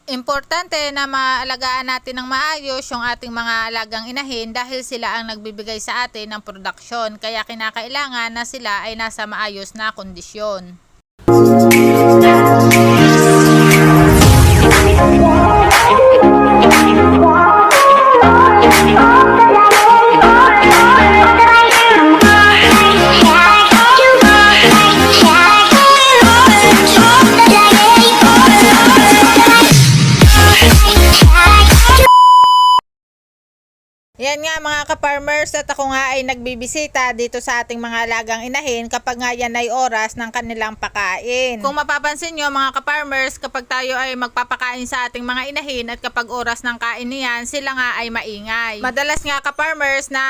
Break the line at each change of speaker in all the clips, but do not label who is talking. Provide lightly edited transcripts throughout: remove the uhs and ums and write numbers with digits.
Importante na maalagaan natin ng maayos yung ating mga alagang inahin dahil sila ang nagbibigay sa atin ng produksyon. Kaya kinakailangan na sila ay nasa maayos na kondisyon. Yan nga mga ka-farmers, at ako nga ay nagbibisita dito sa ating mga alagang inahin kapag nga yan ay oras ng kanilang pakain. Kung mapapansin nyo mga ka-farmers, kapag tayo ay magpapakain sa ating mga inahin at kapag oras ng kain niyan, sila nga ay maingay. Madalas nga ka-farmers na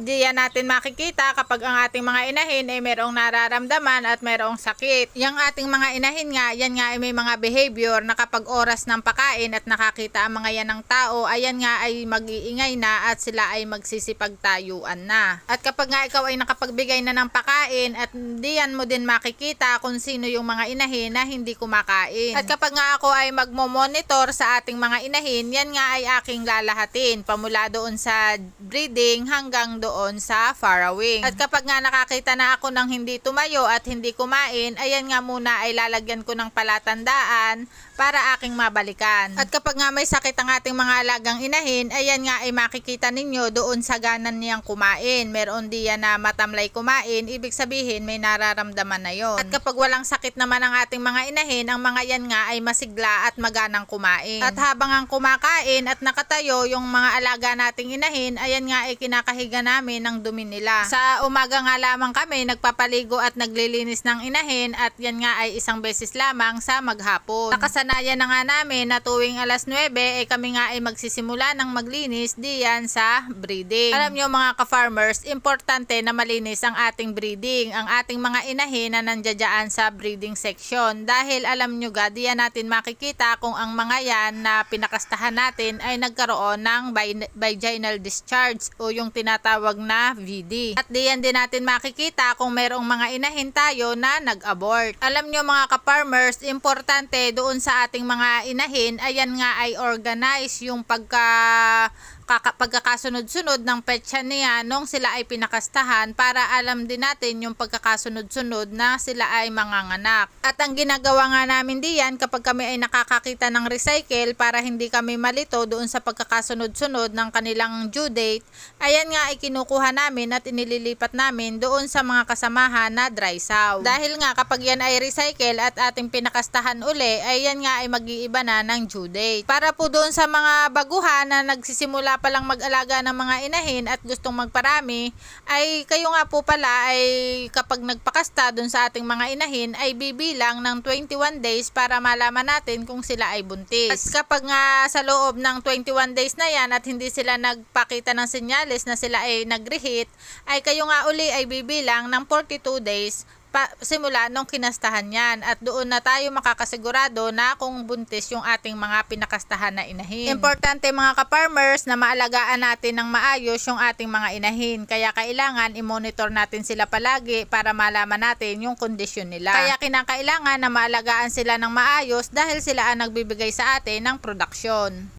diyan natin makikita kapag ang ating mga inahin ay merong nararamdaman at merong sakit. Yung ating mga inahin nga, yan nga ay may mga behavior na kapag oras ng pakain at nakakita ang mga yan ng tao, ayan nga ay mag-iingay na at sila ay magsisipagtayuan na. At kapag nga ikaw ay nakapagbigay na ng pakain at diyan mo din makikita kung sino yung mga inahin na hindi kumakain. At kapag nga ako ay magmo-monitor sa ating mga inahin, yan nga ay aking lalahatin pamula doon sa breeding hanggang doon sa farrowing. At kapag nga nakakita na ako ng hindi tumayo at hindi kumain, ayan nga muna ay lalagyan ko ng palatandaan para aking mabalikan. At kapag nga may sakit ang ating mga alagang inahin, ayan nga ay makikita ninyo doon sa ganan niyang kumain. Meron diyan na matamlay kumain, ibig sabihin may nararamdaman na yon. At kapag walang sakit naman ang ating mga inahin, ang mga yan nga ay masigla at maganang kumain. At habang ang kumakain at nakatayo yung mga alaga nating inahin, ayan nga ay kinakahiga namin ng dumi nila. Sa umaga nga lamang kami nagpapaligo at naglilinis ng inahin at yan nga ay isang beses lamang sa maghapon. Nakasanayan na nga namin na tuwing alas 9 kami nga ay magsisimula ng maglinis diyan sa breeding. Alam nyo mga ka-farmers, importante na malinis ang ating breeding, ang ating mga inahin na nandiyan sa breeding section. Dahil alam nyo ga, diyan natin makikita kung ang mga yan na pinakastahan natin ay nagkaroon ng vaginal discharge o yung tinatawag na VD. At diyan din natin makikita kung merong mga inahin tayo na nag-abort. Alam nyo mga ka-farmers, importante doon sa ating mga inahin, ayan nga ay organize yung pagkakasunod-sunod ng petsa niya nung sila ay pinakastahan para alam din natin yung pagkakasunod-sunod na sila ay manganganak. At ang ginagawa nga namin diyan kapag kami ay nakakakita ng recycle para hindi kami malito doon sa pagkakasunod-sunod ng kanilang due date, ayan nga ay kinukuha namin at inililipat namin doon sa mga kasamahan na dry sow. Dahil nga kapag yan ay recycle at ating pinakastahan uli, ayan nga ay mag-iiba na ng due date. Para po doon sa mga baguhan na nagsisimula palang mag-alaga ng mga inahin at gustong magparami, ay kayo nga po pala ay kapag nagpakasta dun sa ating mga inahin ay bibilang ng 21 days para malaman natin kung sila ay buntis. At kapag nga sa loob ng 21 days na yan at hindi sila nagpakita ng senyales na sila ay nag-reheat, ay kayo nga uli ay bibilang ng 42 days simula nung kinastahan yan, at doon na tayo makakasigurado na kung buntis yung ating mga pinakastahan na inahin. Importante mga ka-farmers na maalagaan natin ng maayos yung ating mga inahin, kaya kailangan i-monitor natin sila palagi para malaman natin yung kondisyon nila. Kaya kinakailangan na maalagaan sila ng maayos dahil sila ang nagbibigay sa atin ng produksyon.